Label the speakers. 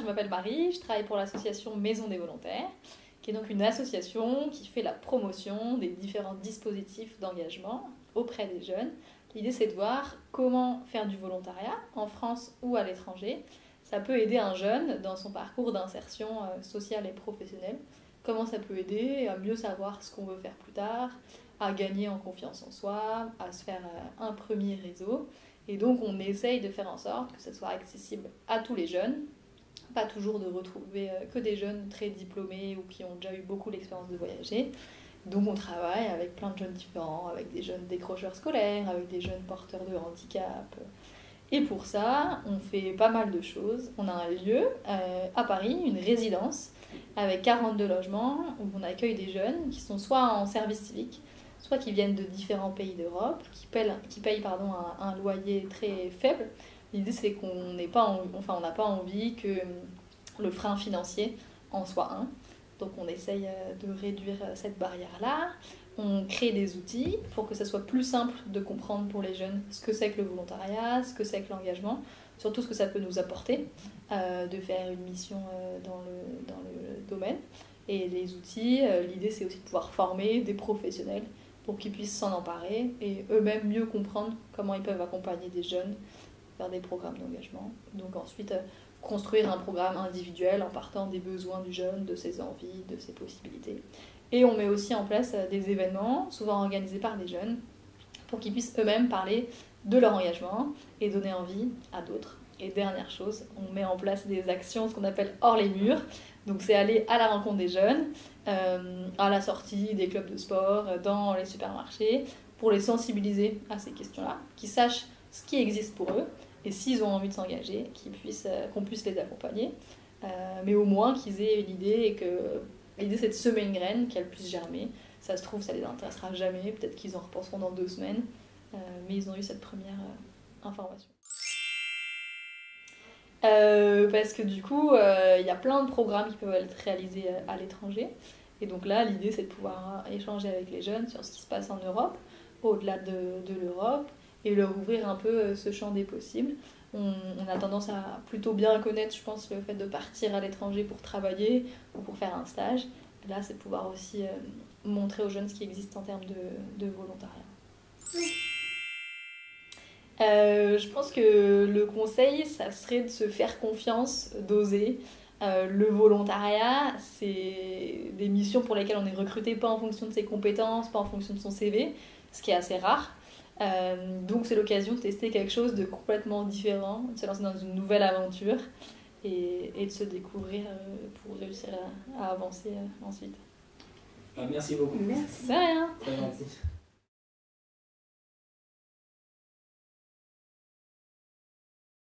Speaker 1: m'appelle Marie, je travaille pour l'association Maison des Volontaires, qui est donc une association qui fait la promotion des différents dispositifs d'engagement auprès des jeunes. L'idée, c'est de voir comment faire du volontariat en France ou à l'étranger. Ça peut aider un jeune dans son parcours d'insertion sociale et professionnelle. Comment ça peut aider à mieux savoir ce qu'on veut faire plus tard, à gagner en confiance en soi, à se faire un premier réseau. Et donc, on essaye de faire en sorte que ça soit accessible à tous les jeunes, pas toujours de retrouver que des jeunes très diplômés ou qui ont déjà eu beaucoup l'expérience de voyager. Donc on travaille avec plein de jeunes différents, avec des jeunes décrocheurs scolaires, avec des jeunes porteurs de handicap. Et pour ça, on fait pas mal de choses. On a un lieu à Paris, une résidence, avec 42 logements, où on accueille des jeunes qui sont soit en service civique, soit qui viennent de différents pays d'Europe, qui payent un loyer très faible. L'idée, c'est qu'on n'a pas envie que le frein financier en soit un. Donc on essaye de réduire cette barrière-là. On crée des outils pour que ça soit plus simple de comprendre pour les jeunes ce que c'est que le volontariat, ce que c'est que l'engagement, surtout ce que ça peut nous apporter de faire une mission dans le domaine. Et les outils, l'idée c'est aussi de pouvoir former des professionnels pour qu'ils puissent s'en emparer et eux-mêmes mieux comprendre comment ils peuvent accompagner des jeunes vers des programmes d'engagement. Donc ensuite, construire un programme individuel en partant des besoins du jeune, de ses envies, de ses possibilités. Et on met aussi en place des événements, souvent organisés par des jeunes, pour qu'ils puissent eux-mêmes parler de leur engagement et donner envie à d'autres. Et dernière chose, on met en place des actions, ce qu'on appelle hors les murs. Donc c'est aller à la rencontre des jeunes, à la sortie des clubs de sport, dans les supermarchés, pour les sensibiliser à ces questions-là, qu'ils sachent ce qui existe pour eux, et s'ils ont envie de s'engager, qu'on puisse les accompagner, mais au moins qu'ils aient une idée et que l'idée c'est de semer une graine, qu'elle puisse germer. Ça se trouve, ça les intéressera jamais, peut-être qu'ils en repenseront dans 2 semaines, mais ils ont eu cette première information. Parce que du coup, il y a plein de programmes qui peuvent être réalisés à l'étranger. Et donc là, l'idée c'est de pouvoir échanger avec les jeunes sur ce qui se passe en Europe, au-delà de l'Europe, et leur ouvrir un peu ce champ des possibles. On a tendance à plutôt bien connaître, je pense, le fait de partir à l'étranger pour travailler ou pour faire un stage. Là, c'est de pouvoir aussi montrer aux jeunes ce qui existe en termes de volontariat. Je pense que le conseil, ça serait de se faire confiance, d'oser. Le volontariat, c'est des missions pour lesquelles on est recruté pas en fonction de ses compétences, pas en fonction de son CV, ce qui est assez rare. Donc c'est l'occasion de tester quelque chose de complètement différent, de se lancer dans une nouvelle aventure et de se découvrir pour réussir à avancer ensuite.
Speaker 2: Merci beaucoup.
Speaker 1: Merci. De rien.
Speaker 2: Très gentil.